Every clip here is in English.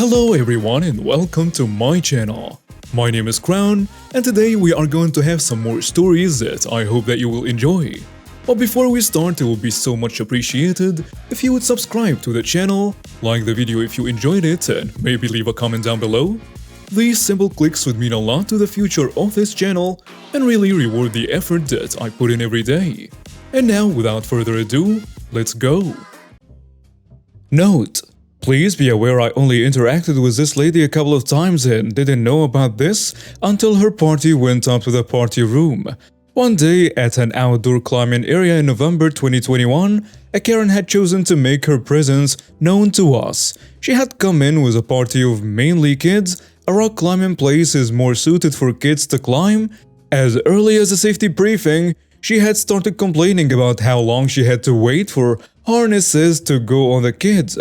Hello everyone and welcome to my channel. My name is Crown and today we are going to have some more stories that I hope that you will enjoy. But before we start, it would be so much appreciated if you would subscribe to the channel, like the video if you enjoyed it, and maybe leave a comment down below. These simple clicks would mean a lot to the future of this channel and really reward the effort that I put in every day. And now, without further ado, let's go! Note: please be aware I only interacted with this lady a couple of times and didn't know about this until her party went up to the party room. One day at an outdoor climbing area in November 2021, a Karen had chosen to make her presence known to us. She had come in with a party of mainly kids. A rock climbing place is more suited for kids to climb. As early as a safety briefing, she had started complaining about how long she had to wait for harnesses to go on the kids.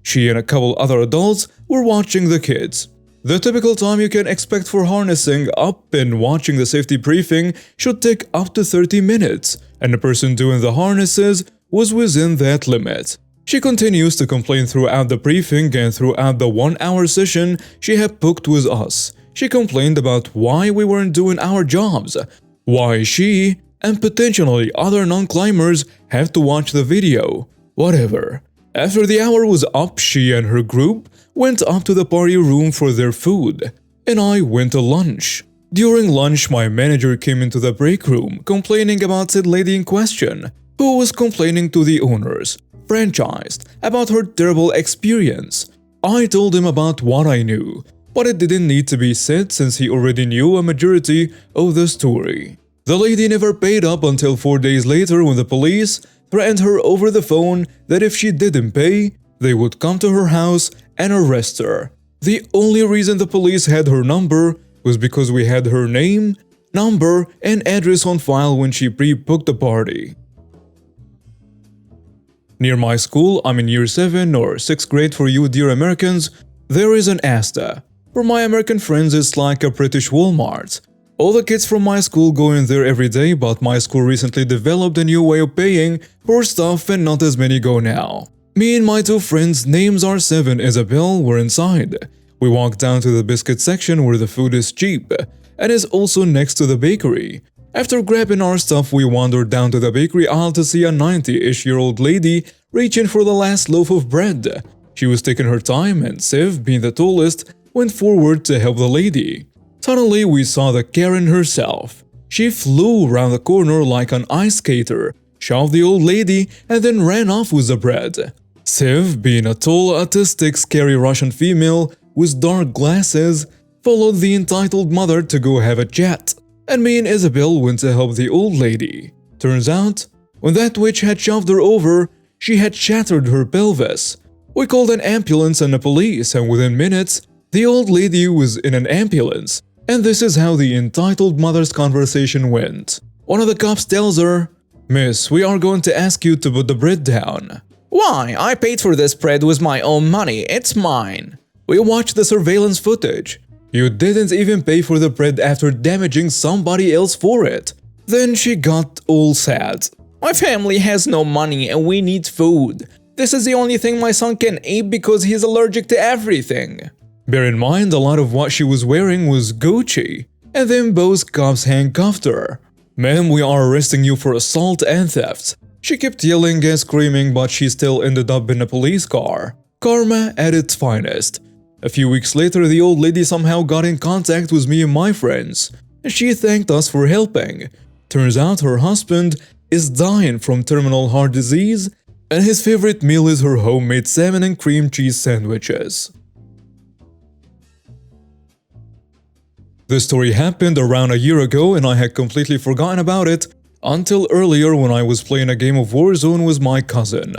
She and a couple other adults were watching the kids. The typical time you can expect for harnessing up and watching the safety briefing should take up to 30 minutes, and the person doing the harnesses was within that limit. She continues to complain throughout the briefing and throughout the 1-hour session she had booked with us. She complained about why we weren't doing our jobs, why she and potentially other non-climbers have to watch the video, whatever. After the hour was up, she and her group went up to the party room for their food, and I went to lunch. During lunch, my manager came into the break room complaining about said lady in question, who was complaining to the owners, franchised, about her terrible experience. I told him about what I knew, but it didn't need to be said since he already knew a majority of the story. The lady never paid up until 4 days later when the police threatened her over the phone that if she didn't pay, they would come to her house and arrest her. The only reason the police had her number was because we had her name, number, and address on file when she pre-booked the party. Near my school, I'm in year 7 or 6th grade for you dear Americans, there is an Asda. For my American friends, it's like a British Walmart. All the kids from my school go in there every day, but my school recently developed a new way of paying for stuff and not as many go now. Me and my two friends, names are Sev and Isabel, were inside. We walked down to the biscuit section where the food is cheap and is also next to the bakery. After grabbing our stuff, we wandered down to the bakery aisle to see a 90-ish-year-old lady reaching for the last loaf of bread. She was taking her time and Sev, being the tallest, went forward to help the lady. Suddenly, we saw the Karen herself. She flew around the corner like an ice skater, shoved the old lady, and then ran off with the bread. Sev, being a tall, autistic, scary Russian female with dark glasses, followed the entitled mother to go have a chat, and me and Isabel went to help the old lady. Turns out, when that witch had shoved her over, she had shattered her pelvis. We called an ambulance and the police, and within minutes, the old lady was in an ambulance. And this is how the entitled mother's conversation went. One of the cops tells her, "Miss, we are going to ask you to put the bread down." "Why? I paid for this bread with my own money. It's mine." "We watched the surveillance footage. You didn't even pay for the bread after damaging somebody else for it." Then she got all sad. "My family has no money and we need food. This is the only thing my son can eat because he's allergic to everything." Bear in mind, a lot of what she was wearing was Gucci, and then both cops handcuffed her. "Ma'am, we are arresting you for assault and theft." She kept yelling and screaming, but she still ended up in a police car. Karma at its finest. A few weeks later, the old lady somehow got in contact with me and my friends, and she thanked us for helping. Turns out her husband is dying from terminal heart disease, and his favorite meal is her homemade salmon and cream cheese sandwiches. This story happened around a year ago and I had completely forgotten about it until earlier when I was playing a game of Warzone with my cousin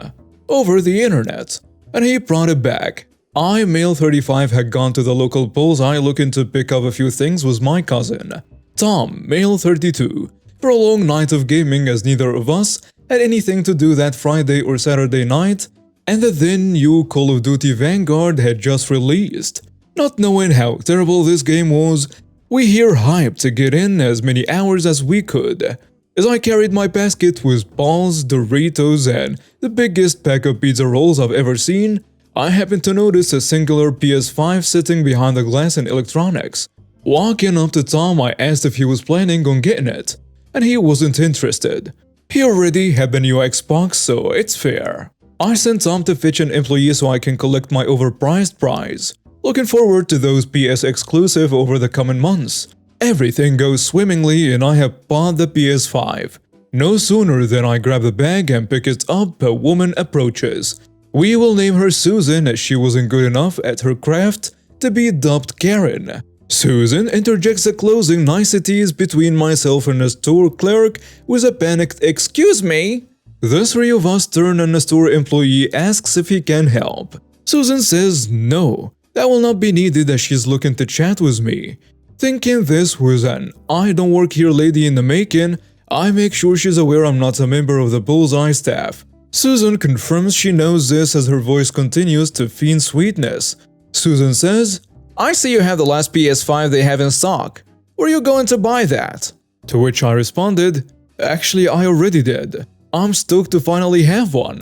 over the internet, and he brought it back. I, male 35, had gone to the local bullseye looking to pick up a few things with my cousin, Tom, male 32, for a long night of gaming as neither of us had anything to do that Friday or Saturday night, and the then new Call of Duty Vanguard had just released. Not knowing how terrible this game was, we here hyped to get in as many hours as we could. As I carried my basket with balls, Doritos, and the biggest pack of pizza rolls I've ever seen, I happened to notice a singular PS5 sitting behind the glass in electronics. Walking up to Tom, I asked if he was planning on getting it, and he wasn't interested. He already had the new Xbox, so it's fair. I sent Tom to fetch an employee so I can collect my overpriced prize. Looking forward to those PS exclusive over the coming months. Everything goes swimmingly and I have bought the PS5. No sooner than I grab the bag and pick it up, a woman approaches. We will name her Susan as she wasn't good enough at her craft to be dubbed Karen. Susan interjects the closing niceties between myself and the store clerk with a panicked "Excuse me?" The three of us turn and the store employee asks if he can help. Susan says no, that will not be needed as she's looking to chat with me. Thinking this was an "I don't work here" lady in the making, I make sure she's aware I'm not a member of the Bullseye staff. Susan confirms she knows this as her voice continues to feign sweetness. Susan says, "I see you have the last PS5 they have in stock. Were you going to buy that?" To which I responded, "Actually, I already did. I'm stoked to finally have one."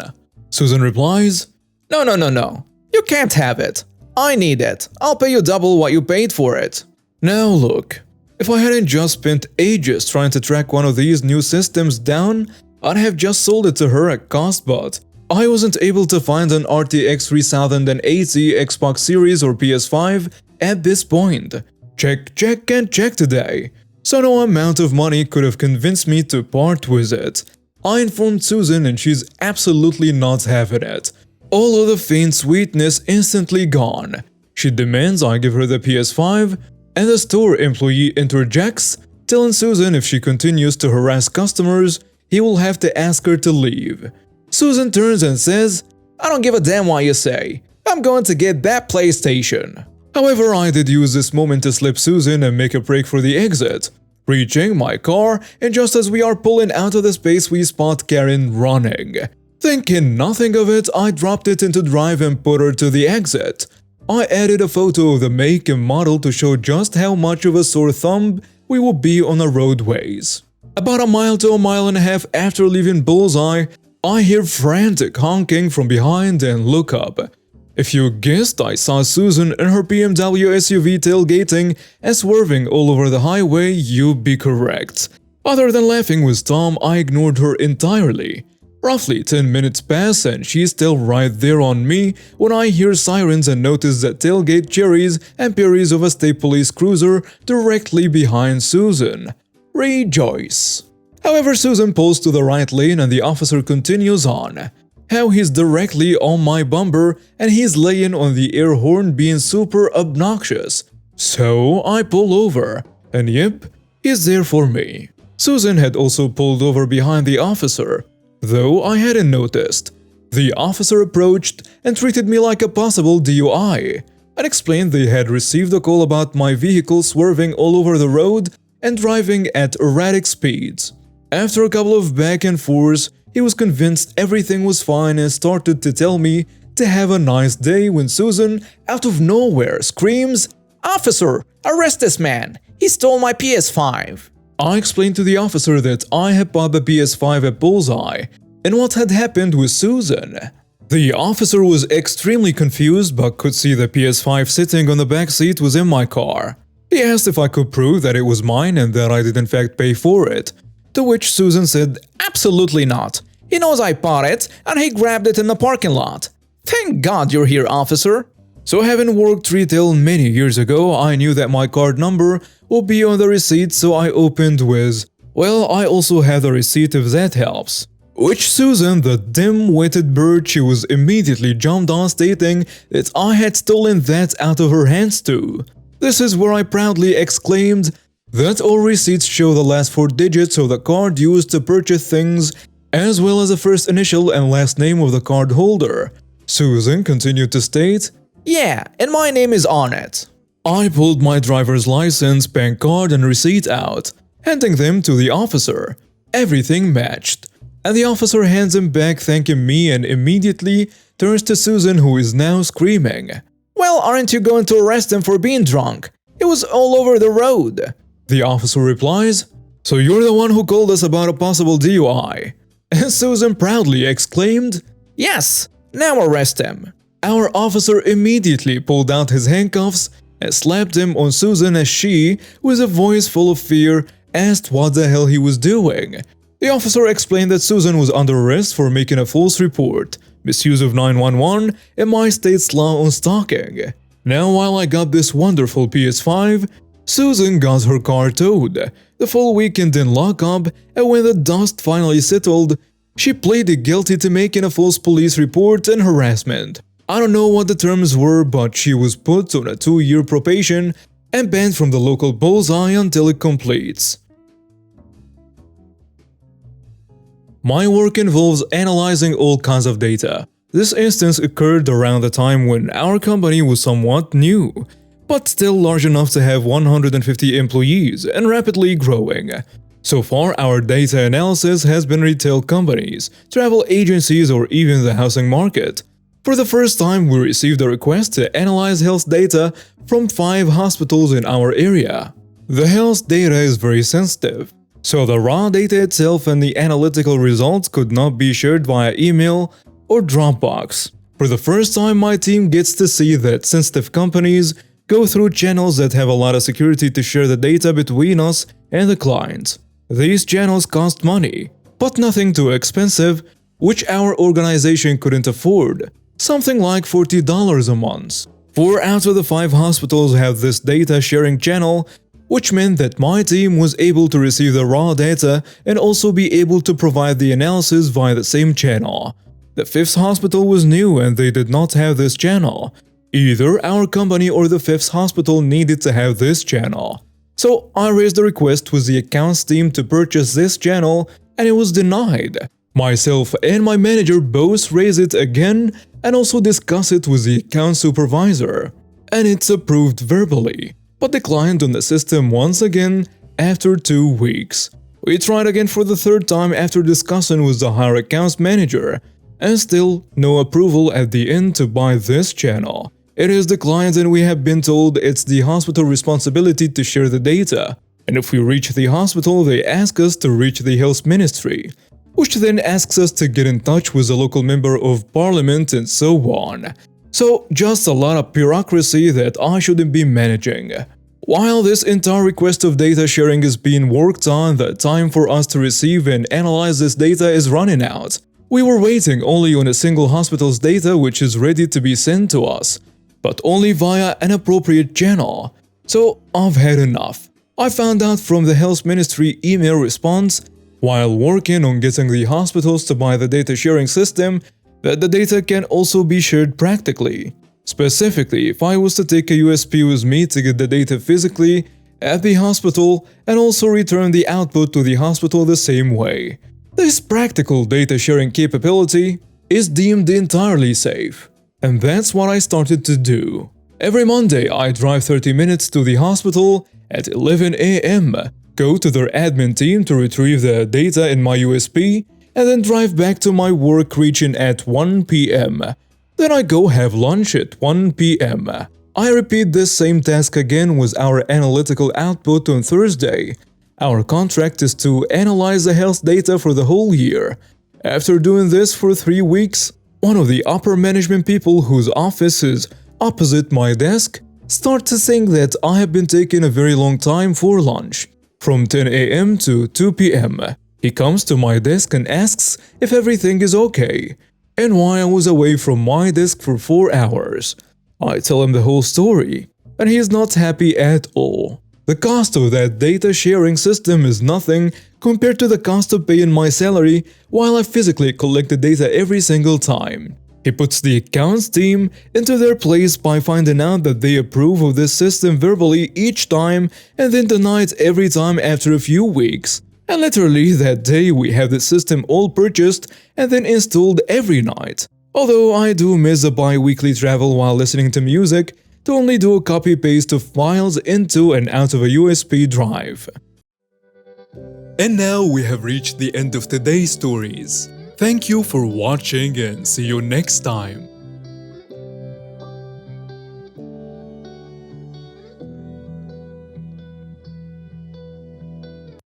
Susan replies, No. You can't have it. I need it. I'll pay you double what you paid for it." Now look, if I hadn't just spent ages trying to track one of these new systems down, I'd have just sold it to her at cost, but I wasn't able to find an RTX 3080 Xbox Series or PS5 at this point. Check today. So no amount of money could have convinced me to part with it. I informed Susan and she's absolutely not having it. All of the faint sweetness instantly gone. She demands I give her the PS5, and the store employee interjects, telling Susan if she continues to harass customers, he will have to ask her to leave. Susan turns and says, "I don't give a damn what you say. I'm going to get that PlayStation." However, I did use this moment to slip Susan and make a break for the exit. Reaching my car, and just as we are pulling out of the space, we spot Karen running. Thinking nothing of it, I dropped it into drive and put her to the exit. I added a photo of the make and model to show just how much of a sore thumb we will be on the roadways. About a mile to a mile and a half after leaving Bullseye, I hear frantic honking from behind and look up. If you guessed I saw Susan in her BMW SUV tailgating and swerving all over the highway, you'd be correct. Other than laughing with Tom, I ignored her entirely. Roughly 10 minutes pass and she's still right there on me when I hear sirens and notice that tailgate cherries and perries of a state police cruiser directly behind Susan. Rejoice. However, Susan pulls to the right lane and the officer continues on. How he's directly on my bumper and he's laying on the air horn being super obnoxious. So I pull over, and yep, he's there for me. Susan had also pulled over behind the officer, though I hadn't noticed. The officer approached and treated me like a possible DUI, and explained they had received a call about my vehicle swerving all over the road and driving at erratic speeds. After a couple of back and forths, he was convinced everything was fine and started to tell me to have a nice day when Susan, out of nowhere, screams, "Officer, arrest this man! He stole my PS5! I explained to the officer that I had bought the PS5 at Bullseye and what had happened with Susan. The officer was extremely confused but could see the PS5 sitting on the back seat was in my car. He asked if I could prove that it was mine and that I did in fact pay for it. To which Susan said, "Absolutely not. He knows I bought it and he grabbed it in the parking lot. Thank God you're here, officer." So having worked retail many years ago, I knew that my card number would be on the receipt, so I opened with, "Well, I also have the receipt if that helps." Which Susan, the dim-witted bird, she was immediately jumped on stating that I had stolen that out of her hands too. This is where I proudly exclaimed that all receipts show the last 4 digits of the card used to purchase things, as well as the first initial and last name of the card holder. Susan continued to state, "Yeah, and my name is on it." I pulled my driver's license, bank card, and receipt out, handing them to the officer. Everything matched, and the officer hands him back thanking me and immediately turns to Susan, who is now screaming, "Well, aren't you going to arrest him for being drunk? He was all over the road." The officer replies, "So you're the one who called us about a possible DUI?" And Susan proudly exclaimed, "Yes, now arrest him." Our officer immediately pulled out his handcuffs and slapped him on Susan as she, with a voice full of fear, asked what the hell he was doing. The officer explained that Susan was under arrest for making a false report, misuse of 911, and my state's law on stalking. Now, while I got this wonderful PS5, Susan got her car towed, the full weekend in lockup, and when the dust finally settled, she pleaded guilty to making a false police report and harassment. I don't know what the terms were, but she was put on a 2-year probation and banned from the local bullseye until it completes. My work involves analyzing all kinds of data. This instance occurred around the time when our company was somewhat new, but still large enough to have 150 employees and rapidly growing. So far, our data analysis has been retail companies, travel agencies, or even the housing market. For the first time, we received a request to analyze health data from 5 hospitals in our area. The health data is very sensitive, so the raw data itself and the analytical results could not be shared via email or Dropbox. For the first time, my team gets to see that sensitive companies go through channels that have a lot of security to share the data between us and the client. These channels cost money, but nothing too expensive, which our organization couldn't afford. Something like $40 a month. 4 out of the 5 hospitals have this data sharing channel, which meant that my team was able to receive the raw data and also be able to provide the analysis via the same channel. The 5th hospital was new and they did not have this channel. Either our company or the 5th hospital needed to have this channel. So I raised a request with the accounts team to purchase this channel and it was denied. Myself and my manager both raise it again and also discuss it with the account supervisor, and it's approved verbally, but declined on the system once again after 2 weeks. We tried again for the 3rd time after discussing with the higher accounts manager, and still no approval at the end to buy this channel. It is declined and we have been told it's the hospital responsibility to share the data, and if we reach the hospital they ask us to reach the health ministry, which then asks us to get in touch with a local member of parliament and so on. So just a lot of bureaucracy that I shouldn't be managing. While this entire request of data sharing is being worked on, the time for us to receive and analyze this data is running out. We were waiting only on a single hospital's data which is ready to be sent to us, but only via an appropriate channel. So I've had enough. I found out from the health ministry email response while working on getting the hospitals to buy the data sharing system that the data can also be shared practically. Specifically, if I was to take a USB with me to get the data physically at the hospital and also return the output to the hospital the same way. This practical data sharing capability is deemed entirely safe. And that's what I started to do. Every Monday, I drive 30 minutes to the hospital at 11 a.m., go to their admin team to retrieve the data in my USB, and then drive back to my work region at 1 p.m. Then I go have lunch at 1 p.m. I repeat this same task again with our analytical output on Thursday. Our contract is to analyze the health data for the whole year. After doing this for 3 weeks, one of the upper management people whose office is opposite my desk starts to think that I have been taking a very long time for lunch. From 10 a.m. to 2 p.m. He comes to my desk and asks if everything is okay, and why I was away from my desk for 4 hours. I tell him the whole story, and he is not happy at all. The cost of that data sharing system is nothing compared to the cost of paying my salary while I physically collect the data every single time. He puts the accounts team into their place by finding out that they approve of this system verbally each time and then deny it every time after a few weeks. And literally that day we have the system all purchased and then installed every night. Although I do miss the bi-weekly travel while listening to music to only do a copy-paste of files into and out of a USB drive. And now we have reached the end of today's stories. Thank you for watching and see you next time.